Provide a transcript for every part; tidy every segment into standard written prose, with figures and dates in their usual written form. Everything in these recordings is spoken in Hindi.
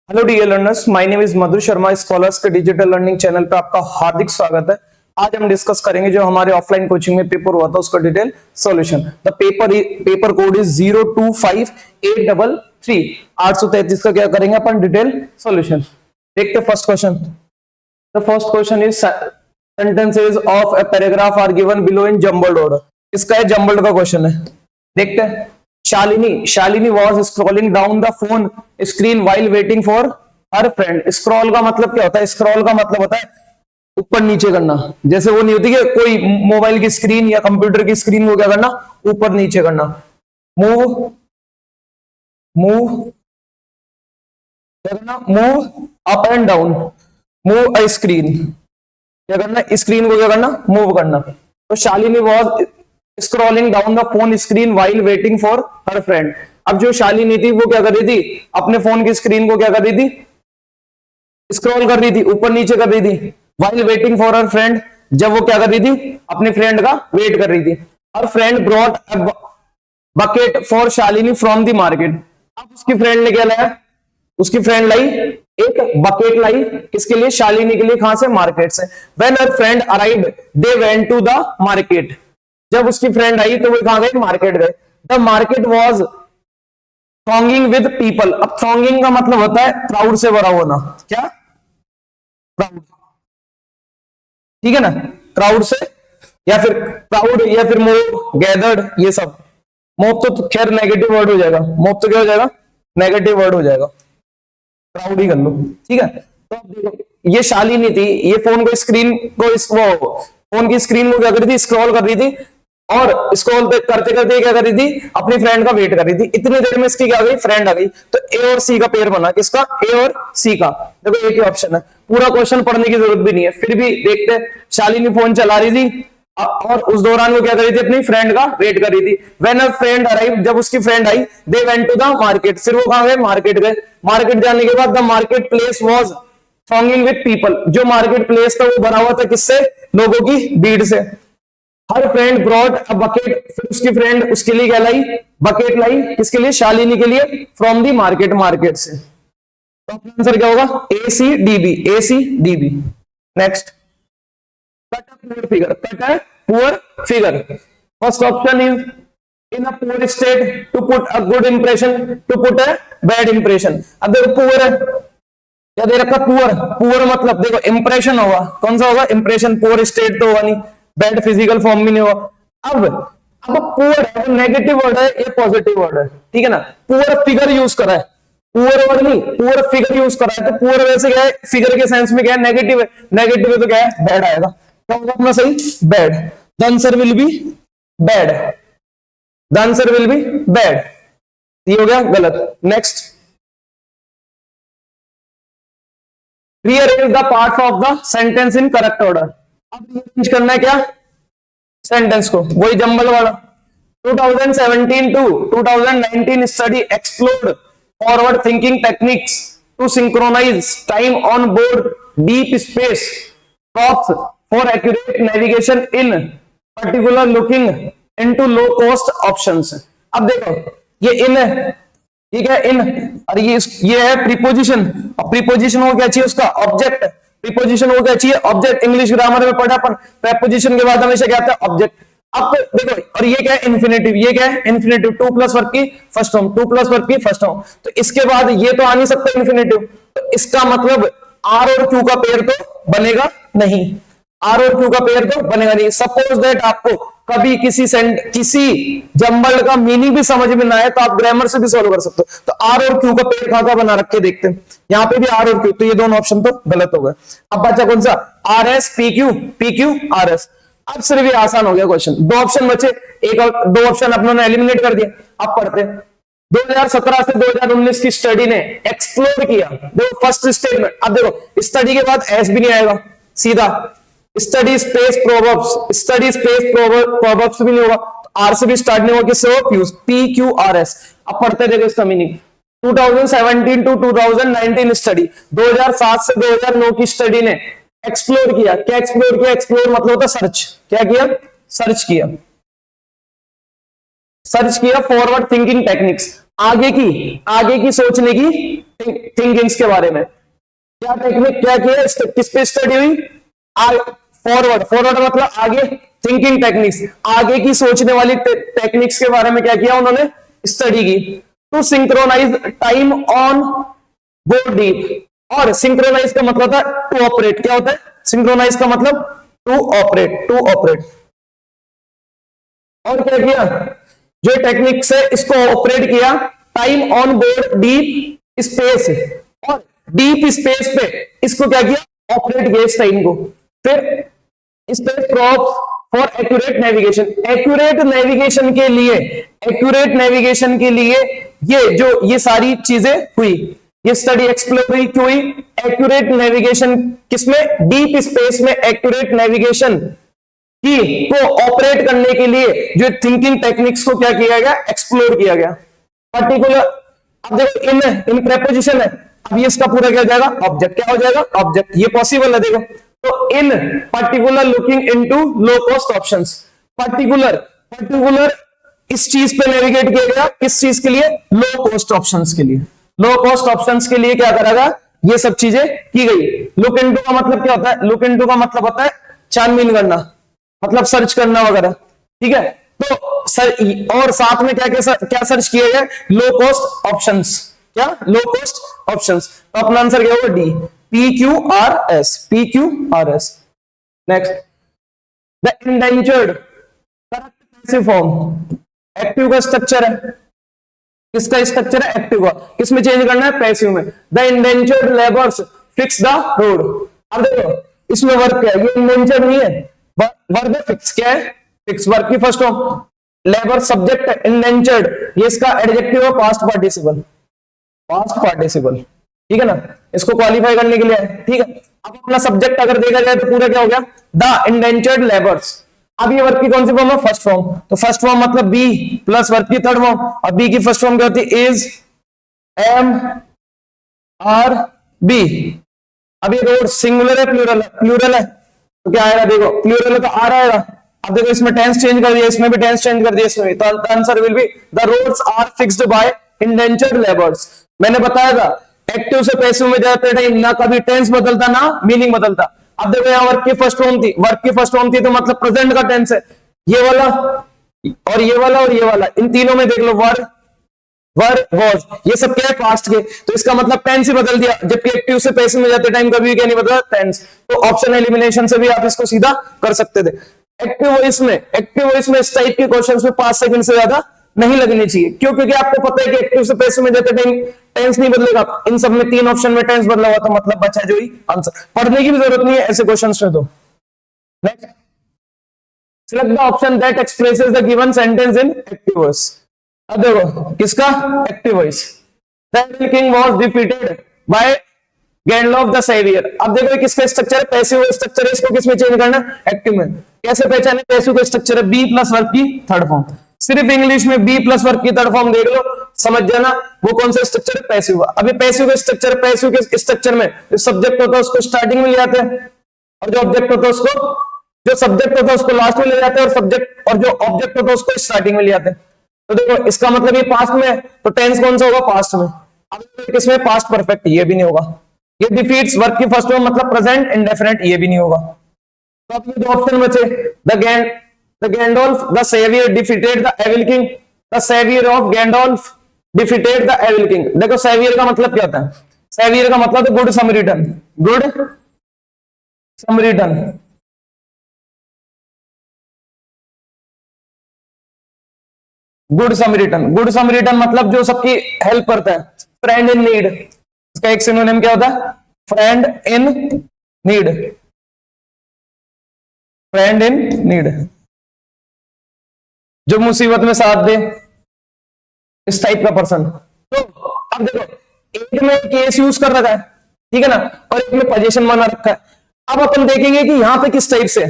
Hello dear learners, my name is Madhu Sharma. Scholars के डिजिटल लर्निंग चैनल पे आपका हार्दिक स्वागत है। आज हम डिस्कस करेंगे जो हमारे ऑफलाइन कोचिंग में पेपर हुआ था उसका detail solution. The paper code is 025833। 833 का क्या करेंगे अपन डिटेल सॉल्यूशन। देखते first question. The first question is sentences of a paragraph are given below in jumbled order. इसका है जंबल्ड का क्वेश्चन है। देखते हैं। Shalini was scrolling down the phone screen while waiting for her friend. Scroll का मतलब क्या होता है? स्क्रॉल का मतलब होता है ऊपर नीचे करना। जैसे वो नहीं होती कि कोई मोबाइल की स्क्रीन या कंप्यूटर की स्क्रीन को क्या करना, ऊपर नीचे करना। मूव क्या करना? Move up and down. Move a screen, क्या करना? स्क्रीन को क्या करना? मूव करना। तो Shalini was scrolling down the phone screen while waiting for her friend. अब जो शालिनी थी वो क्या कर रही थी? अपने फोन की स्क्रीन को क्या कर रही थी? स्क्रॉल कर रही थी, ऊपर नीचे कर रही थी। While waiting for her friend, जब वो क्या कर रही थी? अपने फ्रेंड का वेट कर रही थी। हर friend brought a bucket for Shalini from the market. अब उसकी फ्रेंड ने क्या लाया? उसकी फ्रेंड लाई एक बकेट लाई। किसके लिए? शालिनी के लिए। कहां से? मार्केट से। When her friend arrived they went to the market. जब उसकी फ्रेंड आई तो वो कहां गए? मार्केट गए। The market was thronging with people. अब थ्रॉन्गिंग का मतलब होता है क्राउड से भरा होना। क्या? क्राउड, ठीक है ना? क्राउड से, या फिर क्राउड, या फिर मोब, गैदर्ड, ये सब। मोब तो खैर नेगेटिव वर्ड हो जाएगा। मोब तो क्या हो जाएगा? नेगेटिव वर्ड हो जाएगा। क्राउड ही कर लो, ठीक है। तो अब देखो, ये शालिनी थी, ये फोन को स्क्रीन को फोन की स्क्रीन को क्या कर रही थी? स्क्रॉल कर रही थी। और स्क्रॉल करते करते क्या कर रही थी? अपनी फ्रेंड का वेट कर रही थी। इतनी देर में इसकी क्या गई? फ्रेंड आ गई। तो ए और सी का पेयर बना। किसका? ए और सी का। देखो एक ही ऑप्शन है। पूरा क्वेश्चन पढ़ने की जरूरत भी नहीं है, फिर भी देखते हैं। शालिनी फोन चला रही थी और उस दौरान वो क्या कर रही थी? अपनी फ्रेंड का वेट कर रही थी। व्हेन अ फ्रेंड अराइव, जब उसकी फ्रेंड आई, they went to the market. फिर वो कहां गए? मार्केट गए। मार्केट जाने के बाद the market place was thronging with people. जो मार्केट प्लेस था वो भरा हुआ था किससे? लोगों की भीड़ से। हर फ्रेंड ब्रॉट अ बकेट। फिर उसकी फ्रेंड उसके लिए क्या लाई? बकेट लाई। किसके लिए? शालिनी के लिए। फ्रॉम दी मार्केट, मार्केट से। तो अपना आंसर क्या होगा? A C D B. A C D B. Next. Cut a poor figure. Cut a poor figure. First option is in a poor state to put a good impression, to put a bad impression. अब देखो पुअर है, क्या दे रखा? पुअर। पुअर मतलब देखो इंप्रेशन होगा, कौन सा होगा? इंप्रेशन। पुअर स्टेट तो होगा नहीं, बैड फिजिकल फॉर्म भी नहीं होगा। अब पुअर है वो नेगेटिव वर्ड है या पॉजिटिव वर्ड है? ठीक है ना? पुअर फिगर यूज करा है, पुअर वर्ड नहीं, पुअर फिगर यूज करा है। तो पुअर वैसे क्या है? फिगर के सेंस में क्या है? नेगेटिव है। नेगेटिव है तो क्या है? बैड आएगा। क्या होगा अपना सही? Bad. The answer will be bad. The answer will be bad. ये हो गया गलत। Next. Rearrange the parts of the sentence in correct order. अब रीअरेंज करना है क्या? सेंटेंस को, वही जंबल वाला। 2017 to 2019 study explored forward thinking techniques to synchronise time on board deep space props for accurate navigation in particular looking into low cost options. अब देखो ये इन है, ठीक है, इन। और ये है प्रीपोजिशन। और प्रीपोजिशन हो क्या चाहिए? उसका ऑब्जेक्ट। प्रीपोजिशन हो क्या चाहिए? ऑब्जेक्ट। इंग्लिश ग्रामर में पढ़ा अपन, प्रीपोजिशन के बाद हमेशा क्या आता है? ऑब्जेक्ट। अब देखो, और ये क्या है? इन्फिनेटिव। ये क्या है? इन्फिनेटिव। टू प्लस वर्ब की first form, two plus verb की फर्स्ट फॉर्म। तो इसके बाद ये तो आ नहीं सकता इन्फिनेटिव। तो इसका मतलब आर और क्यू का पेयर तो बनेगा नहीं। आर और क्यू का पेयर तो बनेगा नहीं। सपोज दैट आपको कभी किसी जंबल का मीनिंग भी समझ में ना आए तो आप ग्रामर से भी सॉल्व कर सकते हो। तो आर और क्यू का पेयर कहां का बना रखे देखते हैं। यहां पे भी आर और क्यू, तो ये दोनों ऑप्शन तो गलत हो गए। अब बचा कौन सा? R S P Q, P Q R S. अब सिर्फ ये आसान हो गया क्वेश्चन। दो ऑप्शन बचे, एक और दो ऑप्शन अपनों ने एलिमिनेट कर दिया। अब पढ़ते हैं। 2017 से 2019 की स्टडी ने एक्सप्लोर किया। देखो फर्स्ट स्टेटमेंट। अब देखो स्टडी के बाद एस भी नहीं आएगा, सीधा study space proverbs. Study space proverbs भी नहीं होगा, आर से भी स्टार्ट नहीं होगा। किससे हो? P Q R S. अब पढ़ते देखो इसका मीनिंग। 2017 टू 2019 स्टडी, 2007 से 2009 की स्टडी ने एक्सप्लोर किया। क्या एक्सप्लोर किया? एक्सप्लोर मतलब होता सर्च। क्या किया? सर्च किया। सर्च किया फॉरवर्ड थिंकिंग टेक्निक्स। आगे की सोचने की थिंकिंग्स के बारे में। क्या टेक्निक क्या किया, किस पे स्टडी हुई, फॉरवर्ड मतलब आगे, थिंकिंग टेक्निक्स, आगे की सोचने वाली टेक्निक्स के बारे में क्या किया उन्होंने, स्टडी की। To synchronise time on board deep, और सिंक्रोनाइज का मतलब था टू ऑपरेट। क्या होता है सिंक्रोनाइज का मतलब, टू ऑपरेट। और क्या किया, जो टेक्निक से इसको ऑपरेट किया, time on board deep space, और डीप स्पेस पे इसको क्या किया, ऑपरेट किया इस टाइम को। फिर space prop for accurate navigation, accurate navigation के लिए ये सारी चीजें हुई, ये स्टडी एक्सप्लोर हुई। क्यों हुई, एक्यूरेट नेविगेशन किसमें, डीप स्पेस में एक्यूरेट नेविगेशन को ऑपरेट करने के लिए जो थिंकिंग टेक्निक्स को क्या किया गया, एक्सप्लोर किया गया। पर्टिकुलर, अब देखो इन प्रेपोजिशन है, अब ये इसका पूरा क्या हो जाएगा, ऑब्जेक्ट। क्या हो जाएगा, ऑब्जेक्ट। ये पॉसिबल है, देखो। तो इन particular looking into low cost options, particular इस चीज पे नेविगेट किया गया, किस चीज के लिए, लो कॉस्ट ऑप्शंस के लिए। लो कॉस्ट ऑप्शंस के लिए क्या करेगा, ये सब चीजें की गई। लुक इनटू का मतलब क्या होता है, लुक इनटू का मतलब होता है छानबीन करना, मतलब सर्च करना वगैरह, ठीक है। तो सर, और साथ में क्या सर्च किया गया, लो कॉस्ट ऑप्शंस। क्या, लो कॉस्ट ऑप्शंस। तो अपना आंसर क्या होगा, D, PQRS। Next, the indentured, correct passive form, active का स्ट्रक्चर है, किसका स्ट्रक्चर है, एक्टिव का। किसमें चेंज करना है, पैसिव में। The indentured labours fix the road. अब देखो इसमें वर्क क्या है, ये इंडेंचर्ड नहीं है, वर्ब फिक्स। क्या है, फिक्स। वर्ब की फर्स्ट फॉर्म, लेबर सब्जेक्ट है, इंडेंचर्ड ये इसका एडजेक्टिव है, पास्ट पार्टिसिपल, ठीक है ना। इसको क्वालिफाई करने के लिए है, ठीक है। अब अपना सब्जेक्ट अगर देखा जाए तो पूरा क्या हो गया, द इंडेंचर्ड लेबर्स। अब ये वर्ब की कौन सी फॉर्म है, फर्स्ट फॉर्म। तो फर्स्ट फॉर्म मतलब बी प्लस वर्ब की थर्ड फॉर्म। अब बी की फर्स्ट फॉर्म क्या होती है, इज, एम, आर, बी। अब ये रोड सिंगुलर है, प्लूरल है, तो क्या आएगा, देखो प्लूरल है तो आर आएगा। अब देखो इसमें टेंस चेंज कर दिया, इसमें भी टेंस चेंज कर दिया, इसमें भी। तो answer will be the roads are fixed by indentured labours. मैंने बताया था एक्टिव से पैसिव में जाते टाइम ना कभी टेंस बदलता ना मीनिंग बदलता। अब देखो यहाँ वर्ब की फर्स्ट फॉर्म थी, तो मतलब प्रेजेंट का टेंस है। ये वाला और ये वाला और ये वाला, इन तीनों में देख लो वर वॉज, ये सब क्या है, पास्ट के। तो इसका मतलब टेंस ही बदल दिया, जबकि एक्टिव से पैसिव में जाते टाइम कभी क्या नहीं बदला, टेंस। तो ऑप्शन एलिमिनेशन से भी आप इसको सीधा कर सकते थे। एक्टिव वॉइस में इस टाइप के क्वेश्चंस में 5 सेकंड से ज्यादा नहीं लगनी चाहिए। क्यों, क्योंकि आपको पता है कि एक्टिव से पैसिव में जाते टाइम टेंस नहीं बदलेगा। इन सब में 3 ऑप्शन में टेंस बदला हुआ, तो मतलब बचा जो ही आंसर। पढ़ने की भी जरूरत नहीं है ऐसे क्वेश्चंस में। तो next, select the option that expresses the given sentence in active voice. अब देखो किसका, active voice. The evil king was defeated by Gandalf the saviour. अब देखो किसका स्ट्रक्चर है, पैसिव स्ट्रक्चर है, इसको किसमें चेंज करना है, एक्टिव में। कैसे पहचाने, पैसिव का स्ट्रक्चर है बी प्लस वर्ब की थर्ड फॉर्म। सिर्फ इंग्लिश में बी प्लस वर्ब की थर्ड फॉर्म देख लो, समझ जाना वो कौन सा स्ट्रक्चर है, पैसिव। अभी पैसिव का स्ट्रक्चर, पैसिव के स्ट्रक्चर में जो सब्जेक्ट होता है उसको स्टार्टिंग में ले आते हैं, और जो ऑब्जेक्ट होता है उसको, जो सब्जेक्ट होता है उसको लास्ट में ले जाते हैं, और सब्जेक्ट और जो ऑब्जेक्ट होता है उसको स्टार्टिंग में ले आते हैं। तो देखो इसका मतलब ये पास्ट में, तो टेंस कौन सा होगा, पास्ट में। अब किसमें, पास्ट परफेक्ट, ये भी नहीं होगा। ये डिफीट्स वर्ब की फर्स्ट फॉर्म मतलब प्रेजेंट इंडेफिनिट, ये भी नहीं होगा। तो अब ये दो ऑप्शन बचे, the Gandalf the saviour defeated the evil king, the saviour of Gandalf defeated the evil king. देखो सेवियर का मतलब क्या होता है, सेवियर का मतलब good Samaritan, good Samaritan. Good Samaritan मतलब जो सबकी हेल्प करता है, फ्रेंड इन नीड। इसका एक सिनोनिम क्या होता है, friend in need, friend in need, जो मुसीबत में साथ दे, इस टाइप का पर्सन। तो अब देखो एक में केस यूज कर रखा है, ठीक है ना, और एक में पोजीशन बना रखा है। अब अपन देखेंगे कि यहां पे किस टाइप से।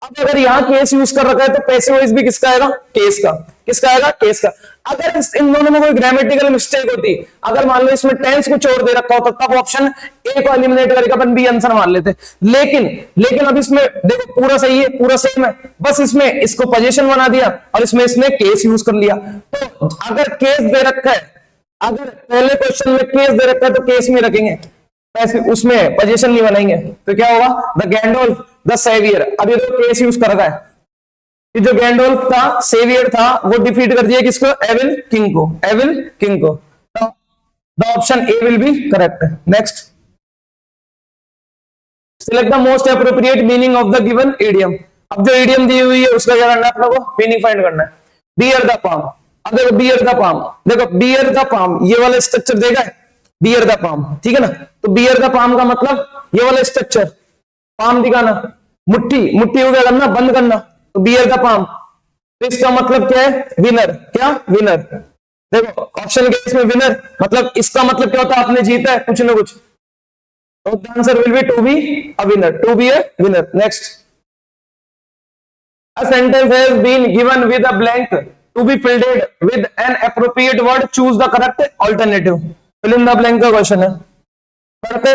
अब अगर यहां केस यूज कर रखा है तो पैसिव वॉइस भी किसका आएगा, केस का। किसका आएगा, केस का। अगर इन दोनों में कोई ग्रामेटिकल मिस्टेक होती, अगर मान लो इसमें टेंस कुछ और दे रखा होता, तब ऑप्शन ए को एलिमिनेट करके अपन बी आंसर मान लेते। लेकिन अब इसमें देखो पूरा सही है, पूरा सेम है, बस इसमें इसको पोजीशन बना दिया और इसमें केस यूज कर लिया। तो अगर केस दे रखा है अगर पहले क्वेश्चन में केस दे रखा है तो केस में रखेंगे, ऐसे उसमें पोजीशन नहीं बनाएंगे, तो क्या होगा, द गैंडोल्फ द सेवियर। अब ये तो केस यूज कर रखा है कि जो गैंडोल्फ था, सेवियर था, वो डिफीट कर दिया किसको, एविल किंग को, एविल किंग को। The option A will be correct. Next, select the most appropriate meaning of the given idiom. अब जो इडियम दी हुई है उसका क्या करना है, अपने को मीनिंग फाइंड करना है। बियर द पाम, अब देखो बियर द पाम, देखो बियर द पाम ये वाला स्ट्रक्चर देगा, बियर द पाम, ठीक है ना। तो बियर द पाम का मतलब ये वाला स्ट्रक्चर, पाम दिखाना, मुट्ठी, मुट्ठी को क्या करना, बंद करना, तो बियर द पाम। तो इसका मतलब क्या है, विनर, क्या विनर। देखो ऑप्शन के इसमें विनर, मतलब इसका मतलब क्या होता है, आपने जीता है कुछ ना कुछ। तो the answer will be to be a winner, to be a winner. Next, a sentence has been given with a blank to be filled with an appropriate word, choose the correct alternative। fill in the blank का क्वेश्चन है। पढ़ते,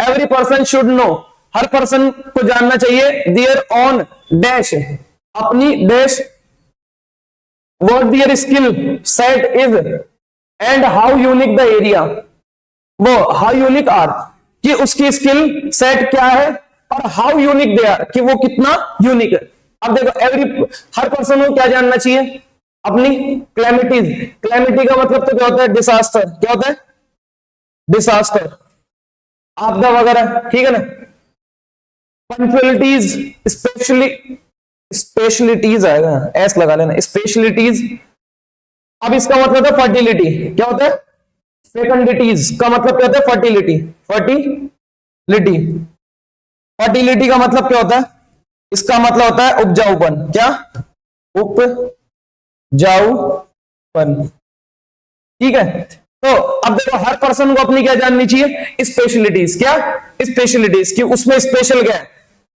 every person should know, her person को जानना चाहिए, their own dash, अपनी dash, what their skill set is and how unique the area, वो how unique are, कि उसकी स्किल सेट क्या है, और हाउ यूनिक दे आर, कि वो कितना यूनिक है। अब देखो एवरी, हर पर्सन को क्या जानना चाहिए, अपनी क्लैमिटीज। क्लैमिटी का मतलब तो क्या होता है, डिसास्टर, क्या होता है, डिसास्टर, आपदा वगैरह, ठीक है ना। पंक्चुअलिटीज, स्पेशली, स्पेशलिटीज आएगा, एस लगा लेना, स्पेशलिटीज। अब इसका मतलब है फर्टिलिटी, क्या होता है, फेकंडिटीज का मतलब क्या होता है, फर्टिलिटी, फर्टिलिटी। फर्टिलिटी का मतलब क्या होता है, इसका मतलब होता है उपजाऊपन, क्या, उपजाऊपन, ठीक है। तो अब देखो हर पर्सन को अपनी क्या जाननी चाहिए, स्पेशलिटीज, क्या, स्पेशलिटीज, कि उसमें स्पेशल क्या है,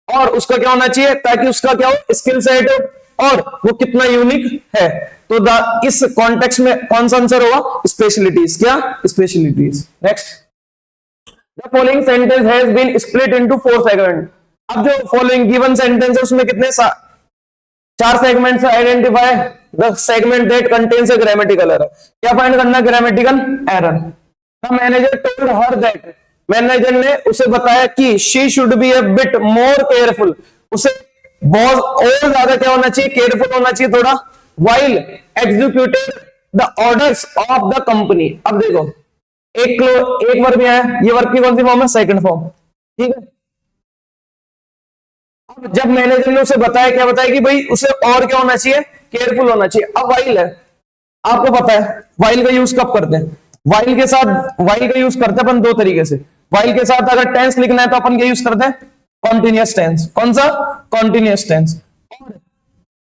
और उसका क्या होना चाहिए, ताकि उसका क्या हो, स्किल सेट हो, और वो कितना यूनिक है। तो इस कॉन्टेक्स्ट में कौन सा आंसर होगा, स्पेशलिटीज, क्या, specialities. Next, the following sentence has been split into 4 segment. अब जो फॉलोइंग गिवन सेंटेंस है उसमें कितने 4 segments, identify the segment that contains a grammatical error. क्या फाइंड करना, grammatical error. The manager told her that, manager ने उसे बताया कि she should be a bit more careful, उसे बहुत और ज्यादा क्या होना चाहिए, केयरफुल होना चाहिए थोड़ा, while executed the orders of the company. अब देखो एक वर्ब है, ये वर्ब की कौन सी फॉर्म है, सेकंड फॉर्म, ठीक है। अब जब मैनेजर ने उसे बताया, क्या बताया कि भाई उसे और क्या होना चाहिए, केयरफुल होना चाहिए। अब वाइल है, आपको पता है वाइल का यूज कब करते हैं, वाइल के साथ, वाइल का यूज करते हैं अपन 2 तरीके से। वाइल के साथ अगर टेंस लिखना है तो अपन क्या यूज करते हैं, कॉन्टिन्यूअस टेंस। कौन सा, कॉन्टिन्यूअस टेंस। और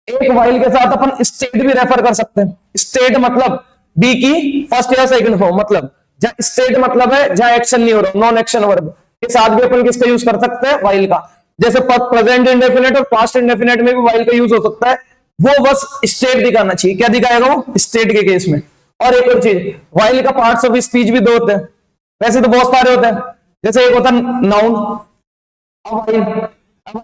एक वाइल के साथ अपन स्टेट भी रेफर कर सकते हैं। स्टेट मतलब बी की फर्स्ट या सेकंड फॉर्म, मतलब जहां स्टेट मतलब है जहां एक्शन नहीं हो रहा, नॉन एक्शन वर्ब के साथ भी अपन किसका यूज कर सकते हैं, वाइल का। जैसे प्रेजेंट इंडेफिनिट और पास्ट इंडेफिनिट में भी वाइल का यूज हो सकता है, वो बस स्टेट दिखाना चाहिए। क्या दिखाएगा वो, स्टेट के केस में। और एक और चीज, वाइल का पार्ट्स ऑफ स्पीच भी 2 होते हैं, वैसे तो बहुत सारे होते हैं। जैसे एक होता है नाउन,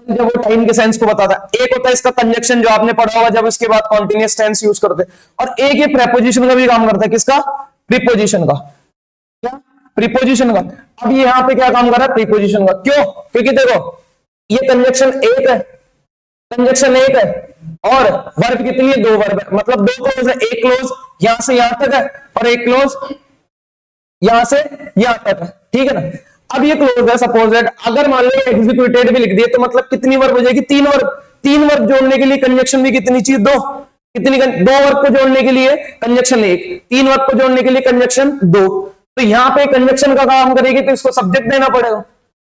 जब वो टाइम के सेंस को बताता है। एक होता है इसका कंजक्शन, जो आपने पढ़ा होगा, जब उसके बाद कॉन्टिन्यूअस टेंस यूज करते हैं। और एक ये प्रेपोजिशन का भी काम करता है, किसका, प्रीपोजिशन का, क्या, प्रीपोजिशन का। अब ये यहाँ पे क्या काम कर रहा है, प्रीपोजिशन का। क्यों, क्योंकि देखो ये कंजक्शन एक है, कंजक्शन एक है, और वर्ब कितनी है, 2 वर्ब है, मतलब 2 क्लोज है। एक क्लोज यहां से यहां तक है, और एक क्लोज यहां से यहां तक है, ठीक है ना। अब ये क्लोज है, सपोज दैट अगर मान लो एग्जीक्यूटेड भी लिख दिए तो मतलब कितनी वर्ब हो जाएगी, 3 वर्ब। 3 वर्ब जोड़ने के लिए कंजक्शन भी कितनी चाहिए, 2। कितनी, 2 वर्ब को जोड़ने के लिए कंजक्शन 1, 3 वर्ब को जोड़ने के लिए कंजक्शन 2। तो यहां पे कंजक्शन का काम करेगी तो इसको सब्जेक्ट देना पड़ेगा।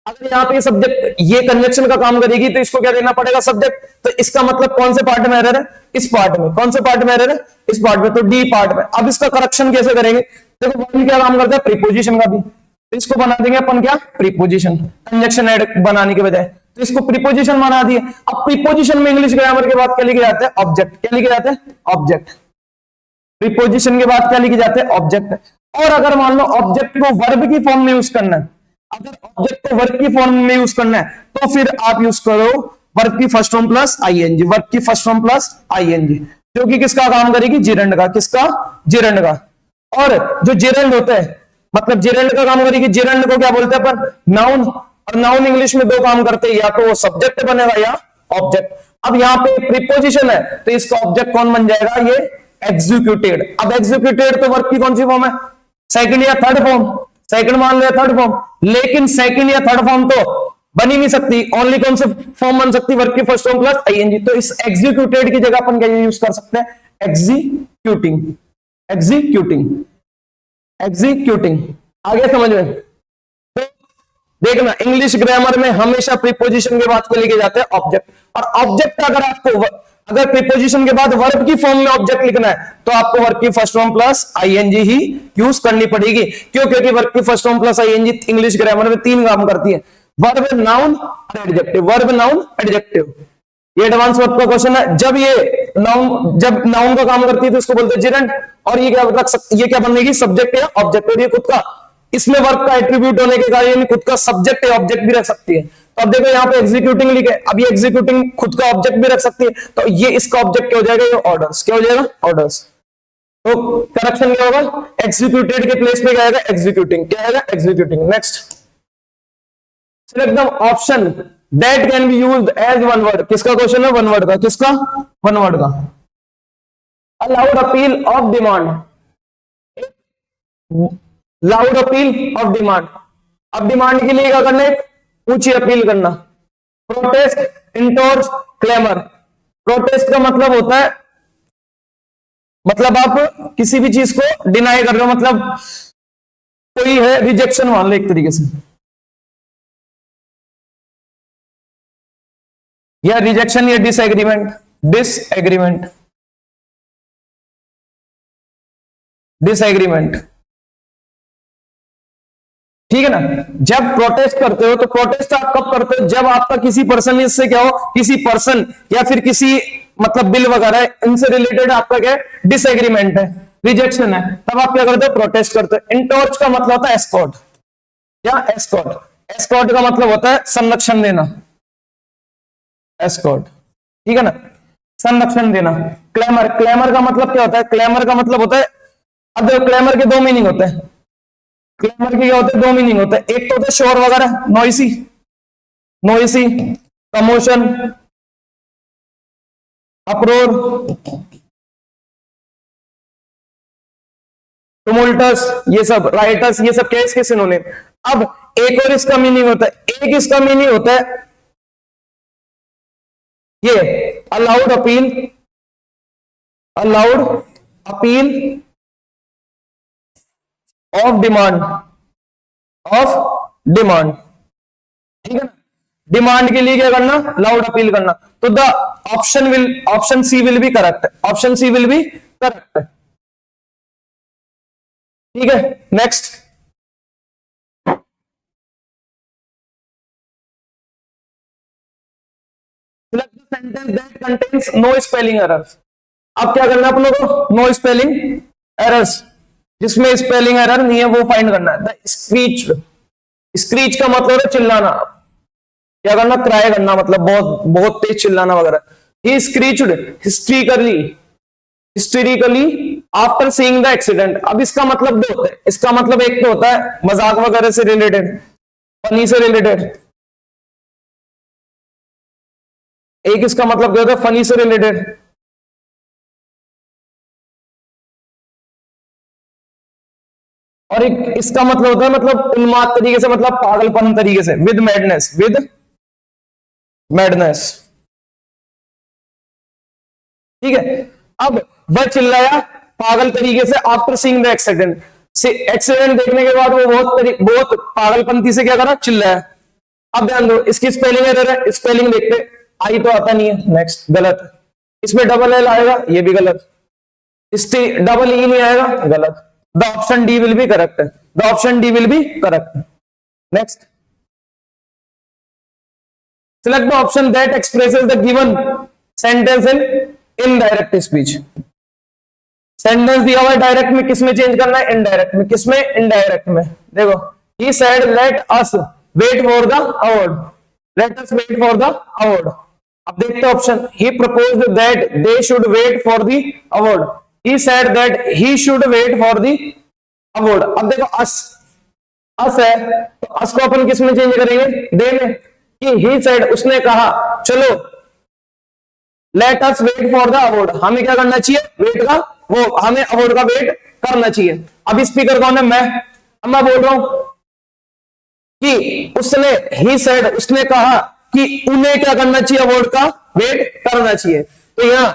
अगर यहाँ पे सब्जेक्ट, ये कंजक्शन का काम करेगी तो इसको क्या देना पड़ेगा, सब्जेक्ट। तो इसका मतलब कौन से पार्ट में एरर है, इस पार्ट में। कौन से पार्ट में एरर है, इस पार्ट में, तो डी पार्ट में। अब इसका करेक्शन कैसे करेंगे, देखो वाइल क्या काम करता है, प्रीपोजिशन का भी। तो इसको बना देंगे अपन क्या, प्रीपोजिशन, कंजक्शन ऐड बनाने के बजाय, तो इसको प्रीपोजिशन बना दिए। अब प्रीपोजिशन में इंग्लिश ग्रामर के बाद क्या लिखे जाते हैं, ऑब्जेक्ट। क्या लिखे जाते हैं, ऑब्जेक्ट। प्रीपोजिशन के बाद क्या लिखे जाते हैं, ऑब्जेक्ट। और अगर मान लो ऑब्जेक्ट को वर्ब की फॉर्म में यूज करना है, अगर ऑब्जेक्ट को वर्ब की फॉर्म में यूज करना है तो फिर आप यूज करो वर्ब की first form plus ING, verb की फर्स्ट फॉर्म प्लस आईएनजी, जो कि किसका काम करेगी, जिरंड का। किसका, जिरंड का। और जो जेरेंड होता है, मतलब जेरेंड का काम करेगी, जेरेंड को क्या बोलते हैं अपन, नाउन। और नाउन इंग्लिश में दो काम करते हैं, या तो वो सब्जेक्ट बनेगा या ऑब्जेक्ट। अब यहाँ पे प्रीपोजिशन है तो इसका ऑब्जेक्ट कौन बन जाएगा, ये एग्जीक्यूटेड। अब एग्जीक्यूटेड तो वर्ब की कौन सी फॉर्म है, सेकंड या थर्ड फॉर्म, सेकंड मान लिया, थर्ड फॉर्म, लेकिन सेकंड या थर्ड फॉर्म तो बन ही नहीं सकती, ओनली कौन से फॉर्म बन सकती, वर्ब की फर्स्ट फॉर्म प्लस आईएनजी। तो इस एग्जीक्यूटेड की जगह अपन क्या यूज कर सकते हैं, एग्जीक्यूटिंग, एग्जीक्यूटिंग, एग्जीक्यूटिंग। आगे समझ में? तो देखना, इंग्लिश ग्रामर में हमेशा प्रीपोजिशन के बाद को लेके जाते हैं ऑब्जेक्ट। और ऑब्जेक्ट अगर आपको, अगर प्रीपोजिशन के बाद वर्ब की फॉर्म में ऑब्जेक्ट लिखना है तो आपको वर्ब की फर्स्ट फॉर्म प्लस आईएनजी ही यूज करनी पड़ेगी। क्यों? क्योंकि वर्ब की first form plus ING English grammar में तीन काम करती है, वर्ब, नाउन और एडजेक्टिव, वर्ब, नाउन, एडजेक्टिव। ये एडवांस वर्ब का क्वेश्चन है। जब ये नाउन, जब नाउन का काम करती है तो इसको बोलते हैं जेरेंड, और ये क्या रख सकती, ये क्या बनेगी, सब्जेक्ट या ऑब्जेक्ट। और ये खुद का, इसमें वर्ब का एट्रीब्यूट होने के कारण खुद का सब्जेक्ट या ऑब्जेक्ट भी रख सकती है। तो अब देखो यहाँ पे एग्जीक्यूटिंग लिखे, अब ये एग्जीक्यूटिंग खुद का ऑब्जेक्ट भी रख सकती है, तो ये इसका ऑब्जेक्ट क्या हो जाएगा, ये ऑर्डर्स। क्या हो जाएगा, ऑर्डर्स। तो करेक्शन क्या होगा, एग्जीक्यूटेड के प्लेस पे क्या आएगा, एग्जीक्यूटिंग। क्या आएगा, executing. Next, select the option that can be used as one word. किसका क्वेश्चन है, वन वर्ड का। किसका, वन वर्ड का। Aloud appeal of demand, loud appeal of demand. अब डिमांड के लिए क्या करना है, ऊंची अपील करना। Protest, इंटोर्स, claimer. प्रोटेस्ट का मतलब होता है, मतलब आप किसी भी चीज को डिनाई कर रहे हो, मतलब कोई है रिजेक्शन मान लो एक तरीके से, या रिजेक्शन या डिसएग्रीमेंट, डिसएग्रीमेंट, डिसएग्रीमेंट। ठीक है ना। जब प्रोटेस्ट करते हो तो प्रोटेस्ट आप कब करते हो, जब आपका किसी पर्सन से क्या हो, किसी पर्सन या फिर किसी मतलब बिल वगैरह इनसे रिलेटेड आपका क्या है, डिसएग्रीमेंट है, रिजेक्शन है, तब आप क्या करते हो, प्रोटेस्ट करते हो। इंटॉर्च का मतलब होता है एस्कॉर्ट, या एस्कॉर्ट। एस्कॉर्ट का मतलब होता है संरक्षण देना, एस्कॉर्ट। ठीक है ना, संरक्षण देना। क्लेमर, क्लेमर का मतलब क्या होता है, क्लेमर का मतलब होता है, अब देखो क्लेमर के दो मीनिंग होते हैं, क्लेमर के क्या होते हैं, दो मीनिंग होते हैं। एक तो होता है शोर वगैरह, नॉइसी, नॉइसी, कमोशन, अप्रोर, टुमुल्टस, ये सब राइटर्स, ये सब क्या इसके सिनोनिम। अब एक और इसका मीनिंग होता है, एक इसका मीनिंग होता है ये allowed appeal, allowed appeal of demand, of demand. ठीक है ना, डिमांड के लिए क्या करना, लाउड अपील करना। तो the option will, option C will be correct, option C will be correct. ठीक है, next, select the sentence that contains no spelling errors। अब क्या करना है अपनों को, नो स्पेलिंग एरर्स, जिसमें स्पेलिंग एरर नहीं है वो फाइंड करना है। द स्क्रीच, स्क्रीच का मतलब है चिल्लाना, क्या करना, क्राई करना, मतलब बहुत बहुत तेज चिल्लाना वगैरह। He screeched hysterically, hysterically after seeing the accident. अब इसका मतलब दो होता है, इसका मतलब एक तो होता है मजाक वगैरह से रिलेटेड, फनी से रिलेटेड, एक इसका मतलब क्या होता है, फनी से रिलेटेड। और एक इसका मतलब होता है मतलब उन्माद तरीके से, मतलब पागलपन तरीके से, विद मैडनेस, विद मैडनेस। ठीक है, अब वह चिल्लाया पागल तरीके से आफ्टर सीइंग द एक्सीडेंट, से एक्सीडेंट देखने के बाद वो बहुत पागलपंती से क्या करा, चिल्लाया। अब ध्यान दो, इसकी स्पेलिंग एरर है, स्पेलिंग देखते, आई तो आता नहीं है, नेक्स्ट गलत। इसमें डबल एल आएगा, ये भी गलत। डबल ई नहीं आएगा, गलत। The option D will be correct, the option D will be correct. Next, select the option that expresses the given sentence in indirect speech. Sentence दिया हुआ है डायरेक्ट में, किसमें चेंज करना है, इनडायरेक्ट में। किसमें, इनडायरेक्ट में। देखो, he said let us wait for the award, let us wait for the award. अब देखते हैं option, he proposed that they should wait for the award. he said that he should wait for the award. अब देखो अस है तो अस को अपन किस में चेंज करेंगे, दे में, कि he said उसने कहा, चलो let us wait for the award, हमें क्या करना चाहिए, वेट का, वो हमें अवार्ड का वेट करना चाहिए। अभी स्पीकर कौन है, मैं बोल रहा हूं कि उसने, ही सेड उसने कहा कि उन्हें क्या करना चाहिए, अवार्ड का वेट करना चाहिए। तो यहां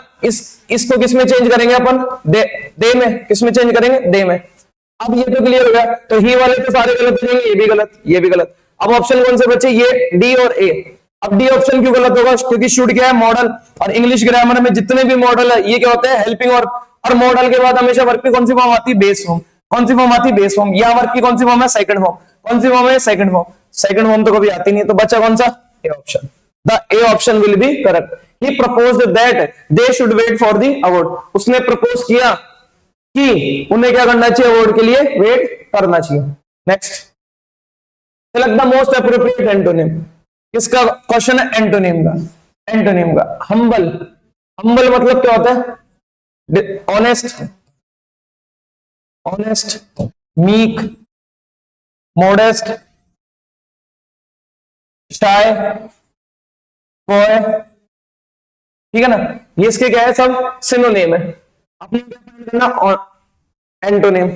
इसको किस में चेंज करेंगे अपन, दे में, किस में चेंज करेंगे, दे में। अब ये तो क्लियर हो गया, तो ही वाले तो सारे गलत हो जाएंगे, ये भी गलत, ये भी गलत। अब ऑप्शन कौन से बचे, ये डी और ए। अब डी ऑप्शन क्यों गलत होगा, क्योंकि शुड क्या है, मॉडल, और इंग्लिश ग्रामर में जितने भी मॉडल है ये क्या होते हैं, हेल्पिंग, और मॉडल के बाद हमेशा वर्क की कौन सी फॉर्म आती है, बेस फॉर्म। कौन सी फॉर्म आती है, बेस फॉर्म। यहां वर्क की कौन सी फॉर्म है, सेकंड फॉर्म। कौन सी फॉर्म है, सेकंड फॉर्म। सेकंड फॉर्म तो कभी आती नहीं, तो बच्चा कौन सा, A option. The A option will be correct. He proposed that they should wait for the award, उसने प्रपोज किया कि उन्हें क्या करना चाहिए, अवार्ड के लिए वेट करना चाहिए। Next, select the most appropriate antonym. किसका क्वेश्चन है, एंटोनिम का। एंटोनिम का, हम्बल। हम्बल मतलब क्या होता है, ऑनेस्ट, ऑनेस्ट, मीक, मॉडेस्ट, शाय, कॉय, ठीक है ना, ये इसके क्या है, सब सिनोनिम है। आपने क्या फाइंड करना, antonym.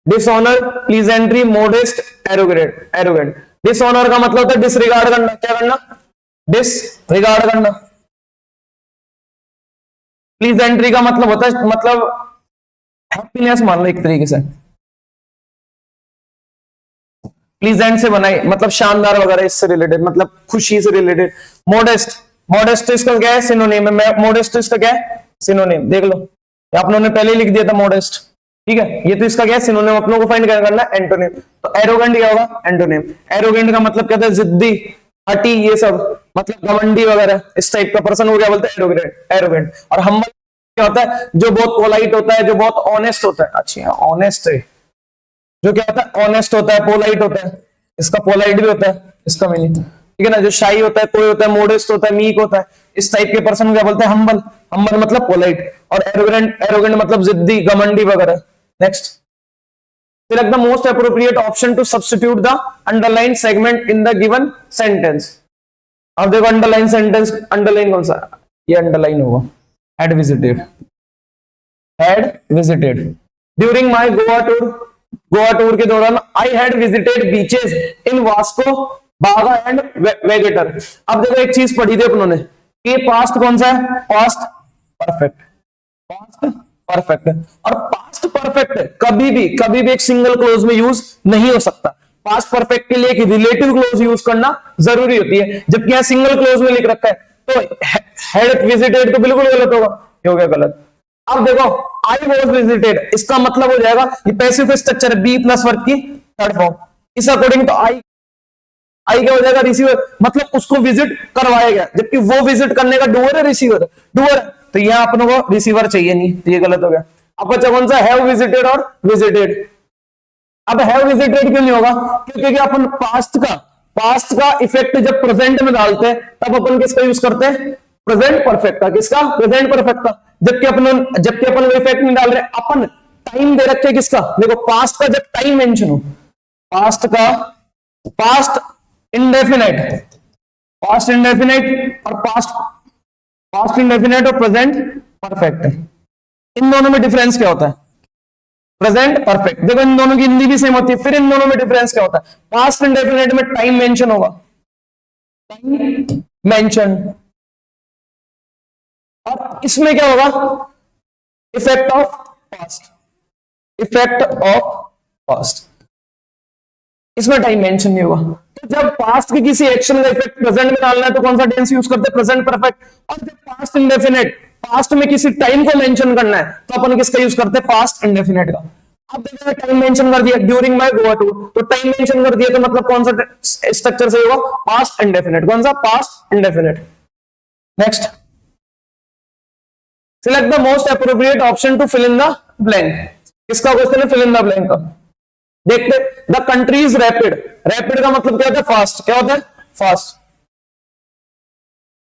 Dishonour, pleasantry, modest, arrogant. Arrogant, dishonour का मतलब होता है डिसरिगार्ड करना। क्या करना, डिसरिगार्ड करना। प्लीजेंट्री का मतलब होता है, मतलब हैप्पीनेस मान लो एक तरीके से, प्लीजेंट से बनाई, मतलब शानदार वगैरह, इससे रिलेटेड, मतलब खुशी से रिलेटेड। मॉडेस्ट, मॉडेस्ट इसका क्या है, सिनोनिम है। मॉडेस्ट इसका क्या है, सिनोनिम। देख लो, आप लोगों ने पहले ही लिख दिया था मॉडेस्ट, ठीक है, ये तो इसका क्या है, सिनोनिम। अपनों को फाइंड क्या करना है, एंटोनिम। तो एरोगेंट क्या होगा, एंटोनिम। एरोगेंट का मतलब क्या होता है, जिद्दी, हटी, ये सब, मतलब घमंडी वगैरह, इस टाइप का पर्सन हो गया, बोलते हैं एरोगेंट। एरोगेंट। और हम्बल क्या होता है, जो बहुत पोलाइट होता है, जो बहुत ऑनेस्ट होता है। अच्छा, ऑनेस्ट है, जो क्या होता है, ऑनेस्ट होता है, पोलाइट होता है। इसका पोलाइट भी होता है, इसका मीनिंग, ठीक है ना। जो शाई होता है, कोई होता है, मॉडेस्ट होता है, मीक होता है, इस टाइप के पर्सन को क्या बोलते हैं, हम्बल। हम्बल मतलब पोलाइट। और एरोगेंट, एरोगेंट मतलब जिद्दी, घमंडी वगैरह। Next, select the most appropriate option to substitute the underline segment in the given sentence. अब देखो अंडरलाइन सेंटेंस, अंडरलाइन कौन सा, ये अंडरलाइन होगा, had visited. Had visited during my Goa tour. Goa tour के दौरान I had visited beaches in Vasco, बागा एंड वेगेटर। अब देखो एक चीज पढ़ी थी अपनों ने, कि पास्ट कौन सा है, पास्ट परफेक्ट। पास्ट परफेक्ट, और पास्ट परफेक्ट कभी भी एक सिंगल क्लोज में यूज नहीं हो सकता। पास्ट परफेक्ट के लिए एक रिलेटिव क्लोज यूज करना जरूरी होती है, जबकि यहां सिंगल क्लोज में लिख रखा है, तो हैड विजिटेड तो बिल्कुल गलत होगा, ये हो गया गलत। अब देखो आई वॉज विजिटेड, इसका मतलब हो जाएगा, ये पैसिव स्ट्रक्चर है, बी प्लस वर्ब की थर्ड फॉर्म। इस अकॉर्डिंग तो आई क्या हो जाएगा, रिसीवर, मतलब उसको विजिट करवाया गया, जबकि वो विजिट करने का डूअर है, रिसीवर डूअर, तो यहां अपनों को रिसीवर चाहिए नहीं, तो ये गलत हो गया। अब बच्चा कौन सा, हैव विजिटेड और विजिटेड। अब हैव विजिटेड क्यों नहीं होगा, क्योंकि अपन पास्ट का इफेक्ट जब प्रेजेंट में डालते हैं, तब अपन किसका यूज करते हैं, प्रेजेंट परफेक्ट का। किसका, प्रेजेंट परफेक्ट का। जबकि अपन वो इफेक्ट नहीं डाल रहे, अपन टाइम दे रखे किसका, देखो पास्ट का जब टाइम मेंशन हो, पास्ट का, पास्ट इंडेफिनेट, पास्ट इंडेफिनेट और पास्ट इंडेफिनेट और प्रेजेंट परफेक्ट। इन दोनों में डिफरेंस क्या होता है, प्रेजेंट परफेक्ट। देखो इन दोनों की हिंदी भी सेम होती है, फिर इन दोनों में डिफरेंस क्या होता है, पास्ट इंडेफिनेट में टाइम मेंशन होगा, टाइम मेंशन, और इसमें क्या होगा, effect of past, effect of past, इसमें टाइम मेंशन नहीं होगा। तो जब पास्ट की किसी एक्शन का इफेक्ट प्रेजेंट में डालना है, तो कौन सा टेंस यूज करते हैं, प्रेजेंट परफेक्ट। और जब पास्ट इंडेफिनेट, पास्ट में किसी टाइम को मेंशन करना है, तो अपन किसका यूज करते हैं, पास्ट इंडेफिनेट का। अब देखो टाइम मेंशन कर दिया, ड्यूरिंग माय गोवा टूर, तो टाइम मेंशन कर दिया, तो मतलब कौन सा स्ट्रक्चर से होगा, पास्ट इंडेफिनेट। कौन सा, past indefinite. Next, select the most appropriate option to fill in the blank. किसका क्वेश्चन है, फिल इन द ब्लैंक का। देखते, the country is rapid. Rapid का मतलब क्या होता है, फास्ट। क्या होता है, fast.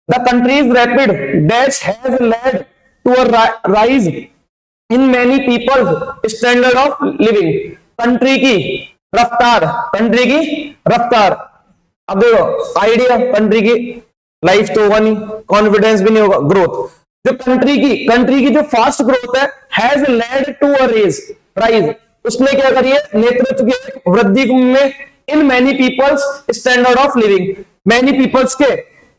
The country is rapid dash has led to a rise in many people's standard of living, country की रफ्तार, कंट्री की रफ्तार। अब देखो आइडिया, कंट्री की लाइफ तो होगा नहीं, कॉन्फिडेंस भी नहीं होगा, ग्रोथ। जो कंट्री की जो fast growth has led to a rise, उसने क्या करी है, नेतृत्व की वृद्धि में, in many people's standard of living, many people's के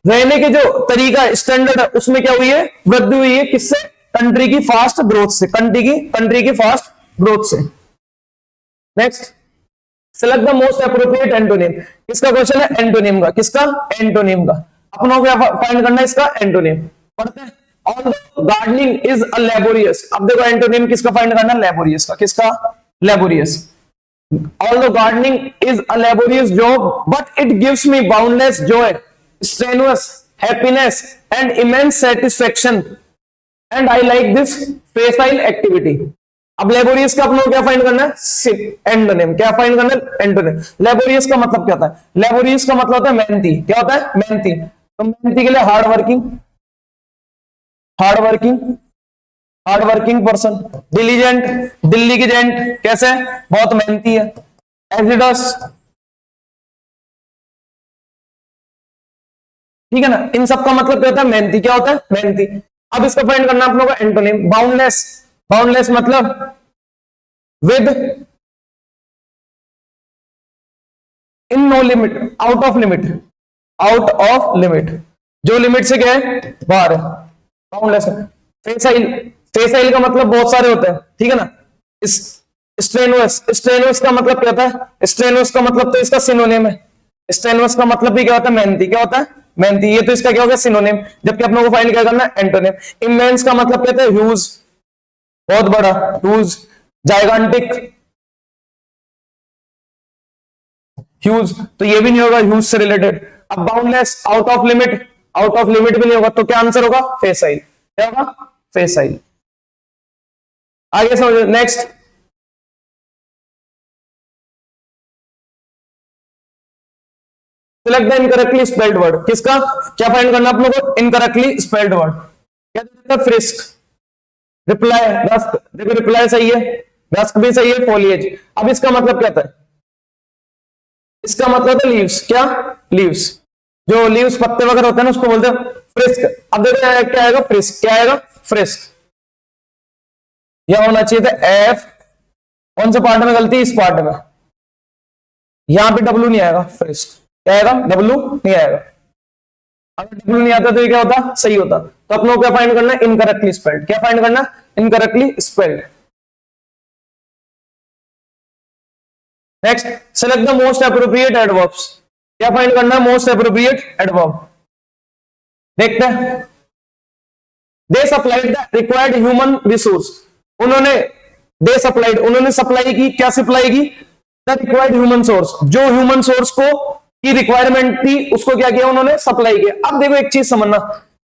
रहने के जो तरीका स्टैंडर्ड है उसमें क्या हुई है, वृद्धि हुई है, किससे, कंट्री की फास्ट ग्रोथ से, कंट्री की फास्ट ग्रोथ से। Next, select the most appropriate antonym. किसका क्वेश्चन है, एंटोनिम का। किसका, एंटोनिम का। अपनों को फाइंड करना है इसका एंटोनिम। पढ़ते हैं, all gardening is a laborious. अब देखो एंटोनिम किसका फाइंड करना है, लेबोरियस का। किसका, laborious. Although gardening is a laborious job, but it gives me boundless joy, strenuous happiness, and immense satisfaction. And I like this facile activity. अब लेबोरियस का अपने क्या फाइंड करना है, एंटोनिम। क्या फाइंड करना है, एंटोनिम। लेबोरियस का मतलब क्या होता है, लेबोरियस का मतलब होता है मेहनती। क्या होता है, मेहनती। तो मेहनती के लिए hard working, hard working, hard working person. Diligent, diligent कैसे, बहुत मेहनती है। एजिडस, ठीक है ना, इन सब का मतलब क्या होता है, मेहनती। क्या होता है, मेहनती। अब इसका फाइंड करना आप लोगों का एंटोनिम, बाउंडलेस। बाउंडलेस मतलब within no limit, out of limit, out of limit, जो लिमिट से क्या है, बाहर है, बाउंडलेस है। फेसाइल, फेसाइल का मतलब बहुत सारे होते हैं, ठीक है ना। इस स्ट्रेनुअस, स्ट्रेनुअस का मतलब क्या होता है, स्ट्रेनुअस का मतलब तो इसका सिनोनिम है। स्ट्रेनुअस का मतलब भी क्या होता है, मेहनती। क्या होता है, मेहनती। ये तो इसका क्या होगा, सिनोनिम। जबकि आप लोगों को फाइंड क्या करना है, एंटोनिम। इमेंस का मतलब कहते हैं ह्यूज, बहुत बड़ा, ह्यूज। जाइगांटिक, ह्यूज, तो ये भी नहीं होगा ह्यूज से रिलेटेड। अब boundless, out of limit, out of limit भी नहीं होगा, तो क्या आंसर होगा, फेसाइल। क्या होगा, फेसाइल। आगे समझो, next, select the incorrectly spelled word. किसका, क्या फाइंड करना आप लोगों को, इनकरेक्टली स्पेल्ड वर्ड। क्या देता है, फ्रिस्क, रिप्लाई, रस्क। देखो रिप्लाई सही है, रस्क भी सही है, फोलिएज। अब इसका मतलब क्या था, इसका मतलब है लीव्स। क्या, लीव्स, जो लीव्स पत्ते वगैरह होते हैं ना उसको बोलते हैं फ्रिस्क। अब देखो क्या आएगा, फ्रिस्क। क्या आएगा, फ्रिस्क। यह होना चाहिए था एफ, कौन से पार्ट में गलती, इस पार्ट में। यहां पे डब्ल्यू नहीं आएगा, फ्रिस्क। क्या आएगा, डब्ल्यू नहीं आएगा। अगर डब्ल्यू नहीं आता तो ये क्या होता, सही होता। तो अपनों को क्या फाइंड करना है, इनकरेक्टली स्पेल्ड। क्या फाइंड करना, incorrectly spelled. Next, select the most appropriate adverbs. क्या फाइंड करना है, मोस्ट एप्रोप्रिएट एडवर्ब। देखते हैं, they supplied the required human resource. उन्होंने, दे सप्लाइड, उन्होंने सप्लाई की, क्या सप्लाई की, द रिक्वायर्ड ह्यूमन सोर्स, जो ह्यूमन सोर्स को की रिक्वायरमेंट थी उसको क्या किया, उन्होंने सप्लाई किया। अब देखो एक चीज समझना,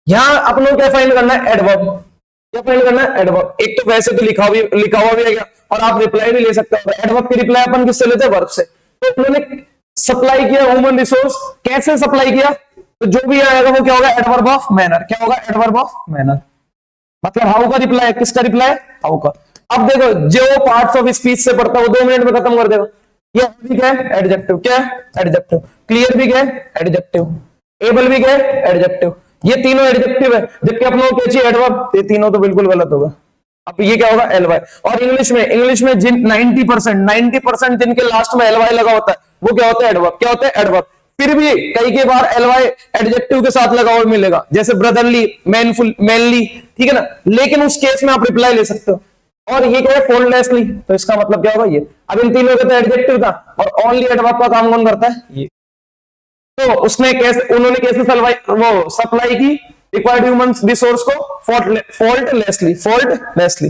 यहां अपनों क्या फाइंड करना है, एडवर्ब। क्या फाइंड करना है, एडवर्ब। एक तो वैसे तो लिखा हुआ भी है क्या, और आप रिप्लाई भी ले सकते हो। एडवर्ब की रिप्लाई अपन किससे लेते हैं, वर्ब से। तो उन्होंने सप्लाई किया ह्यूमन रिसोर्स, कैसे सप्लाई किया, तो जो भी आएगा वो क्या होगा, एडवर्ब ऑफ मैनर। क्या होगा, एडवर्ब ऑफ मैनर। मतलब हाउ का रिप्लाई, किसका रिप्लाई, हाउ का। अब देखो जो पार्ट्स ऑफ स्पीच से पढ़ता है वो 2 मिनट में खत्म कर देगा। ये भी क्या है, एडजेक्टिव। क्या है, एडजेक्टिव। क्लियर भी क्या है, एडजेक्टिव। एबल भी क्या है, एडजेक्टिव। ये तीनों एडजेक्टिव है, जबकि अपनों को क्या चाहिए, एडवर्ब। ये तीनों तो बिल्कुल गलत होगा। अब ये क्या होगा, एलवाई। और इंग्लिश में जिन 90% जिनके लास्ट में एलवाई लगा होता है वो क्या होता है, एडवर्ब। क्या होता है, एडवर्ब। फिर भी कई के बार एलवाई एडजेक्टिव के साथ लगा हुआ मिलेगा, जैसे ब्रदरली, मैनफुल, मैनली, ठीक है ना। लेकिन उस केस में आप रिप्लाई ले सकते हो। और ये क्या है, फोल्डलेसली, तो इसका मतलब क्या होगा, ये। अब इन तीनों का तो एडजेक्टिव था, और ओनली एडवर्ब का काम कौन करता है, ये। तो उसने कैसे, उन्होंने कैसे वो सप्लाई की रिक्वायर्ड ह्यूमन रिसोर्स को, faultlessly, faultlessly.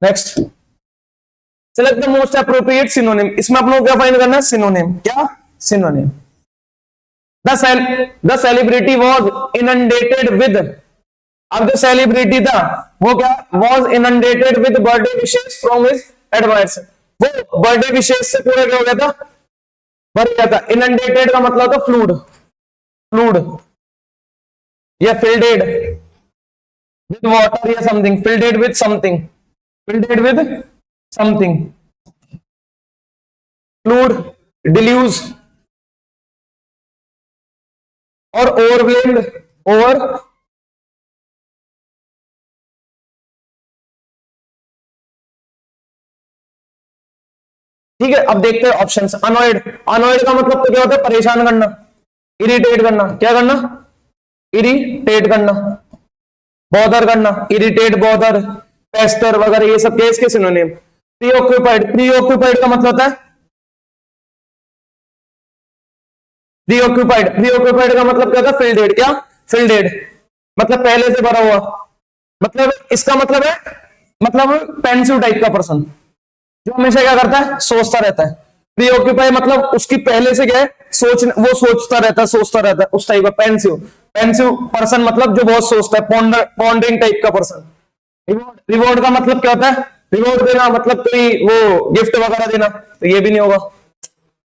Next, select the most appropriate synonym. इसमें आप लोग क्या फाइंड करना है, सिनोनिम। क्या, synonym. The celebrity was inundated with. अब जो सेलिब्रिटी था वो क्या, was inundated with birthday wishes from his advice. वो बर्थडे विशेष से पूरा क्या हो गया था, भर गया था। इनंडेटेड का मतलब था फ्लूड, फ्लूड या फिल्डेड विद वाटर या something, fielded with something. filled with something, fluid, deluge और overwhelmed, over, ठीक है। अब देखते हैं ऑप्शंस। अनॉयड, अनॉयड का मतलब तो क्या होता है, परेशान करना, इरिटेट करना, क्या करना, इरिटेट करना, बॉदर करना, इरिटेट, बॉदर, पेस्टर वगैरह, ये सब केस के सिनोनिम। प्रीऑक्यूपाइड, प्रीऑक्यूपाइड का मतलब होता है, प्रीऑक्यूपाइड, प्रीऑक्यूपाइड का मतलब क्या होता है, फिल्डेड, क्या, फिल्डेड मतलब पहले से भरा हुआ, मतलब इसका मतलब है, मतलब पेंसिव टाइप का पर्सन जो हमेशा क्या करता है, सोचता रहता है। प्रीऑक्यूपाई मतलब उसकी पहले से क्या है, सोच, वो सोचता रहता है, सोचता रहता है, उस टाइप का पेंसिव, पेंसिव पर्सन मतलब जो बहुत सोचता है, पॉन्डरिंग टाइप का पर्सन। रिवॉर्ड, रिवॉर्ड का मतलब क्या होता है, रिवॉर्ड देना मतलब कोई वो गिफ्ट वगैरह देना, तो ये भी नहीं होगा।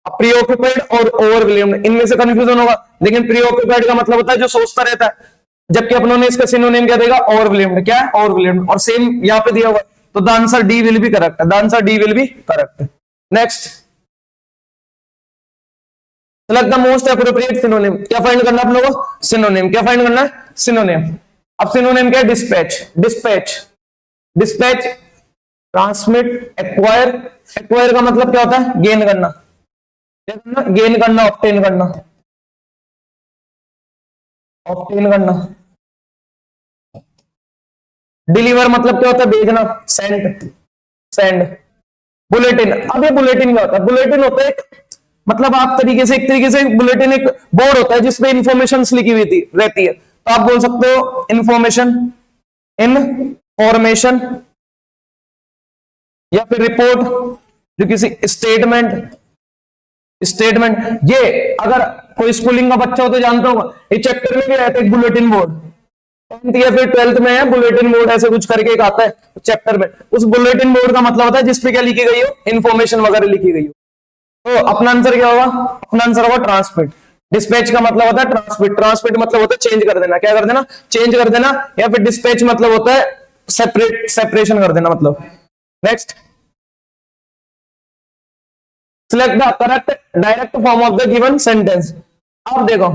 प्रीऑक्यूपाइड और ओवरवेल्म्ड इनमें से कंफ्यूजन होगा, लेकिन प्रीऑक्यूपाइड का मतलब होता है जो सोचता रहता है, जबकि अपनों ने इसका सिनोनिम क्या देगा, ओवरवेल्म्ड, क्या है, ओवरवेल्म्ड। और सेम यहाँ पे दिया हुआ, तो the answer D will be correct, the answer D will be correct. Next, select the most appropriate synonym, क्या फाइंड करना आप लोगों को, सिनोनिम, क्या फाइंड करना है, सिनोनिम। अब सिनोनिम क्या है, dispatch, dispatch, dispatch, transmit, acquire, acquire का मतलब क्या होता है, गेन करना, क्या करना, गेन करना, ऑब्टेन करना, ऑब्टेन करना। डिलीवर मतलब क्या होता है, भेजना, सेंड, सेंड। बुलेटिन, अब ये बुलेटिन क्या होता है, बुलेटिन होता है मतलब आप तरीके से, एक तरीके से बुलेटिन एक बोर्ड होता है जिसपे इंफॉर्मेशन लिखी हुई थी रहती है, तो आप बोल सकते हो इंफॉर्मेशन, इनफॉर्मेशन, या फिर रिपोर्ट, जो किसी स्टेटमेंट, स्टेटमेंट। ये अगर कोई स्कूलिंग का बच्चा हो तो जानता होगा, ये चैप्टर में भी रहता है बुलेटिन बोर्ड, 10th या फिर 12th में है बुलेटिन बोर्ड, ऐसे कुछ करके एक आता है चैप्टर में। उस बुलेटिन बोर्ड का मतलब होता है जिसपे क्या लिखी गई हो, इंफॉर्मेशन वगैरह लिखी गई हो। तो अपना आंसर क्या होगा, अपना आंसर होगा ट्रांसमिट। डिस्पैच का मतलब होता है ट्रांसमिट, ट्रांसमिट मतलब होता है चेंज कर देना, क्या कर देना, चेंज कर देना। या फिर डिस्पैच मतलब होता है सेपरेट, सेपरेशन कर देना मतलब। Next, select the correct direct form of the given sentence. अब देखो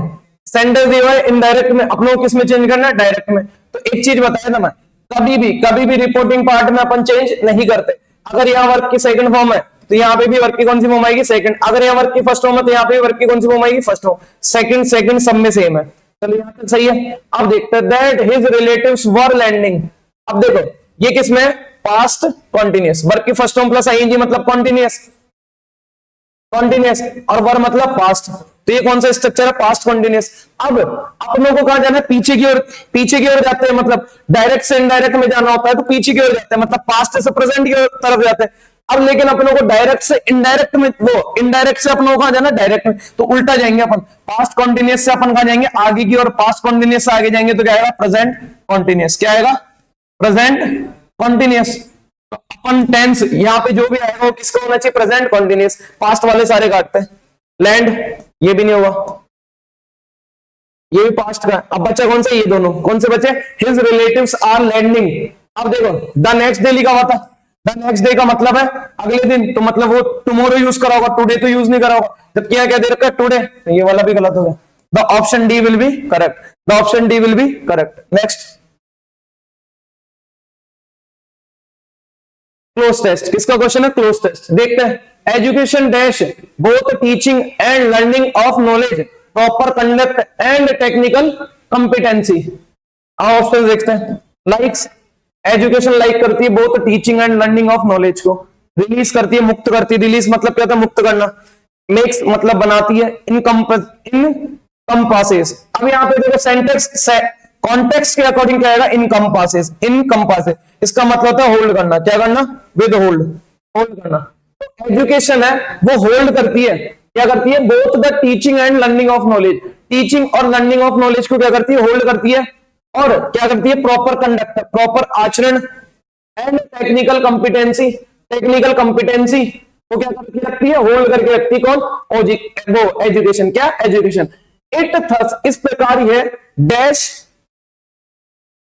सेंटेंस दिया है इनडायरेक्ट में, अपनों किस में चेंज करना है, डायरेक्ट में। तो एक चीज बताया था मैं, कभी भी रिपोर्टिंग पार्ट में अपन चेंज नहीं करते। अगर यहाँ वर्क की सेकंड फॉर्म है तो यहाँ पे भी वर्क की कौन सी फॉर्म आएगी, सेकंड। अगर यहाँ वर्क की फर्स्ट फॉर्म है तो यहाँ पे वर्क की कौन सी फॉर्म आएगी, फर्स्ट फॉर्म। सेकंड सेकंड सब में सेम है। चलो यहाँ तक सही है। अब देखते हैं that his relatives were landing. अब देखो ये किसमें, पास्ट कॉन्टिन्यूस, वर्क की फर्स्ट फॉर्म प्लस आईएनजी मतलब कॉन्टिन्यूस, कॉन्टिन्यूस, और वर मतलब पास्ट। तो ये कौन सा स्ट्रक्चर है, पास्ट कॉन्टिन्यूस। अब अपनों को कहा जाना है पीछे की ओर, पीछे की ओर जाते हैं, मतलब डायरेक्ट से इनडायरेक्ट में जाना होता है तो पीछे की ओर जाते हैं, मतलब पास्ट से प्रेजेंट की तरफ जाते हैं। अब लेकिन अपनों को डायरेक्ट से इनडायरेक्ट में, वो इनडायरेक्ट से अपनों को कहा जाना डायरेक्ट में, तो उल्टा जाएंगे अपन। पास्ट कॉन्टिन्यूस से अपन कहा जाएंगे आगे की ओर, पास्ट कॉन्टिन्यूस से आगे जाएंगे तो क्या आएगा, प्रेजेंट कॉन्टिन्यूस। क्या आएगा, प्रेजेंट कॉन्टिन्यूस। तो अपन टेंस यहाँ पे जो भी आएगा वो किसका होना चाहिए, प्रेजेंट कॉन्टिन्यूस। पास्ट वाले सारे काटते हैं। लैंड, ये भी नहीं होगा, ये भी पास्ट का। अब बच्चा कौन सा, ये दोनों कौन से बच्चे, हिज रिलेटिव्स आर लैंडिंग। अब देखो द नेक्स्ट डे लिखा हुआ था, द नेक्स्ट डे का मतलब है अगले दिन, तो मतलब वो टुमारो यूज करा होगा, टुडे तो यूज नहीं करा होगा। जब क्या क्या दे रखा है, टुडे, तो ये वाला भी गलत हो गया। The option D will be correct, the option D will be correct. Next, cloze test, किसका क्वेश्चन है, क्लोज टेस्ट। देखते हैं, education dash both teaching and learning of knowledge, proper conduct and technical competency. Option देखते हैं। लाइक्स, एजुकेशन लाइक करती है both teaching and learning of knowledge को। रिलीज करती है, मुक्त करती है। रिलीज मतलब क्या होता है, मुक्त करना। मेक्स मतलब बनाती है। इनकम्पासेस, अब यहाँ पे देखो सेंटेक्स कॉन्टेक्स्ट के अकॉर्डिंग क्या आएगा, इनकम्पासेस, इनकम्पासेस। इसका मतलब होता है होल्ड करना, क्या करना, विद होल्ड, होल्ड करना। तो एजुकेशन है वो होल्ड करती है, क्या करती है, both the teaching and learning of knowledge, teaching और लर्निंग ऑफ नॉलेज को क्या करती है, होल्ड करती है। और क्या करती है, प्रॉपर कंडक्ट, प्रॉपर आचरण, and technical competency, technical competency को क्या करके रखती है, होल्ड करके रखती है। कौन, वो एजुकेशन, क्या, एजुकेशन। इट थस, इस प्रकार है, dash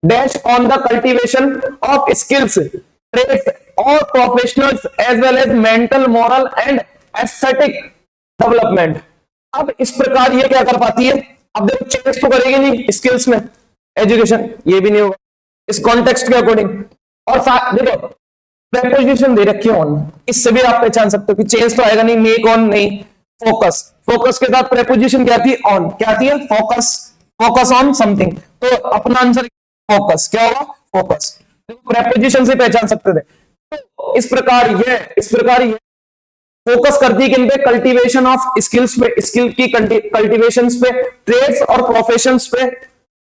dash on the cultivation of skills, traits or professionals as well as mental, moral and aesthetic development. अब इस प्रकार ये क्या कर पाती है, अब देखो चेंज तो करेगी नहीं स्किल्स में, एजुकेशन ये भी नहीं होगा इस कॉन्टेक्स्ट के अकॉर्डिंग। और देखो प्रेपोजिशन दे रखी है ऑन, इससे भी आप पहचान सकते हो कि चेंज तो आएगा नहीं, मेक ऑन नहीं, फोकस, फोकस के साथ प्रेपोजिशन क्या थी, ऑन, क्या आती है, फोकस, फोकस ऑन समथिंग, तो अपना आंसर फोकस क्या होगा, फोकस, प्रेपोजिशन से पहचान सकते थे। तो इस प्रकार ये फोकस करती है किन पे, कल्टीवेशन ऑफ स्किल्स पे, स्किल की कल्टीवेशन पे, ट्रेड्स और प्रोफेशंस पे,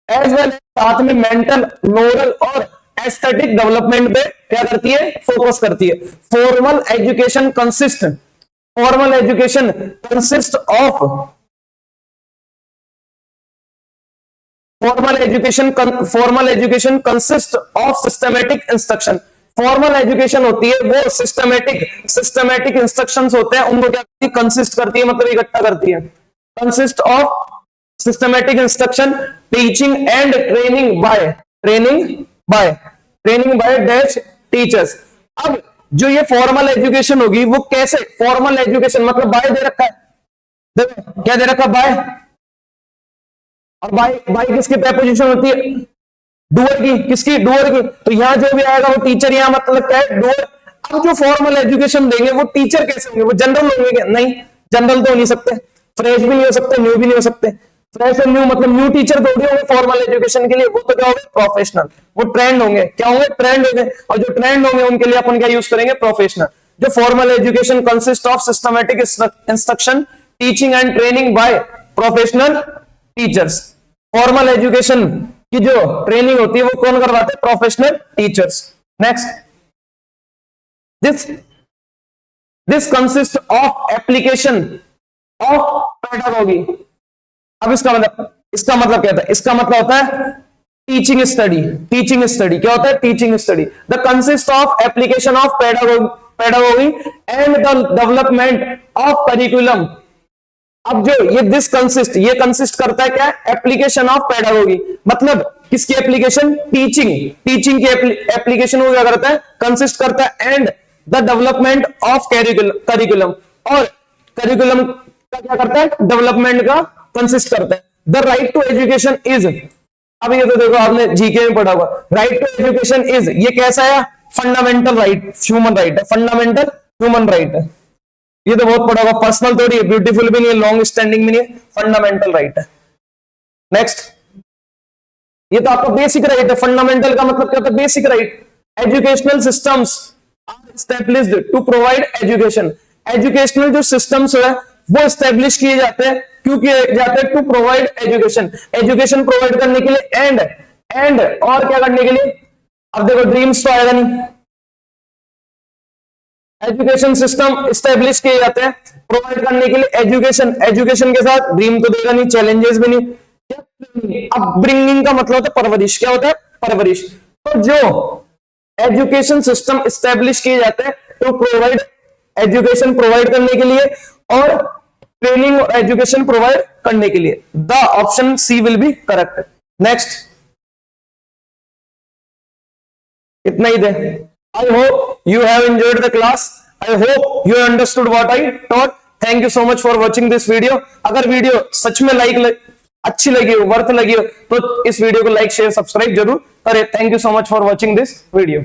एज वेल साथ में मेंटल, मोरल और एस्थेटिक डेवलपमेंट पे क्या करती है, फोकस करती है। Formal education consist of formal education consist of systematic instruction. Formal education होती है वो सिस्टमेटिक इंस्ट्रक्शंस होते हैं, उनको क्या करती है, कंसिस्ट करती है, मतलब इकट्ठा करती है। Consist of systematic instruction, teaching and training by dash teachers. अब जो ये फॉर्मल एजुकेशन होगी वो कैसे, फॉर्मल एजुकेशन मतलब बाय दे रखा है, देखो क्या दे रखा है, बाय, और बाय किसकी प्रेपोजिशन होती है, डूअर की, किसकी, डूअर की, तो यहां जो भी आएगा वो टीचर, यहां मतलब क्या है, डूअर। अब जो फॉर्मल एजुकेशन देंगे वो टीचर कैसे होंगे, वो जनरल होंगे क्या, नहीं, जनरल तो हो नहीं सकते, फ्रेश भी नहीं हो सकते, न्यू भी नहीं हो सकते। फ्रेश और न्यू मतलब न्यू टीचर थोड़ी होंगे फॉर्मल एजुकेशन के लिए, वो तो क्या होंगे, प्रोफेशनल, वो ट्रेंड होंगे, क्या होंगे, ट्रेंड होंगे, और जो ट्रेंड होंगे उनके लिए अपन क्या यूज करेंगे, प्रोफेशनल। जो formal education consist of systematic instruction, teaching and training by professional teachers. Formal education की जो ट्रेनिंग होती है वो कौन करवाते हैं, professional teachers. Next, this consist of application of pedagogy. अब इसका मतलब क्या था, इसका मतलब होता है टीचिंग स्टडी क्या होता है, teaching study. The consist of application of pedagogy and the development of curriculum. अब जो ये कंसिस्ट करता है क्या, एप्लीकेशन ऑफ पेडागोगी, मतलब किसकी एप्लीकेशन, टीचिंग की एप्लीकेशन को क्या करता है, कंसिस्ट करता है, and the development of curriculum, और करिकुलम का क्या करता है, डेवलपमेंट का कंसिस्ट करता है। The right to education is, अब ये तो देखो आपने जीके में पढ़ा होगा, राइट टू एजुकेशन इज, ये कैसा है, फंडामेंटल राइट, ह्यूमन राइट है, फंडामेंटल ह्यूमन राइट है, ये तो बहुत पढ़ा होगा, पर्सनल थोड़ी है, ब्यूटीफुल भी नहीं है, लॉन्ग स्टैंडिंग भी नहीं है, फंडामेंटल राइट है। नेक्स्ट, ये तो आपका बेसिक राइट है, फंडामेंटल का मतलब क्या होता है, basic right. Educational systems are established to provide education. Educational जो सिस्टम्स है वो एस्टेब्लिश किए जाते हैं, क्यों किए जाते हैं, टू प्रोवाइड एजुकेशन प्रोवाइड करने के लिए, एंड और क्या करने के लिए। अब देखो ड्रीम्स तो आएगा नहीं, एजुकेशन सिस्टम एस्टेब्लिश किए जाते हैं प्रोवाइड करने के लिए एजुकेशन के साथ ड्रीम तो देगा नहीं, चैलेंजेस भी नहीं। अपब्रिंगिंग का मतलब होता है परवरिश, क्या होता है, परवरिश। तो जो एजुकेशन सिस्टम एस्टेब्लिश किए जाते हैं टू प्रोवाइड एजुकेशन प्रोवाइड करने के लिए और ट्रेनिंग और एजुकेशन प्रोवाइड करने के लिए, the option C will be correct. Next, इतना ही दे। I hope you have enjoyed the class. I hope you understood what I taught. Thank you so much for watching this video. अगर वीडियो सच में अच्छी लगी हो, वर्थ लगी हो, तो इस वीडियो को लाइक, शेयर, सब्सक्राइब जरूर करें। Thank you so much for watching this video.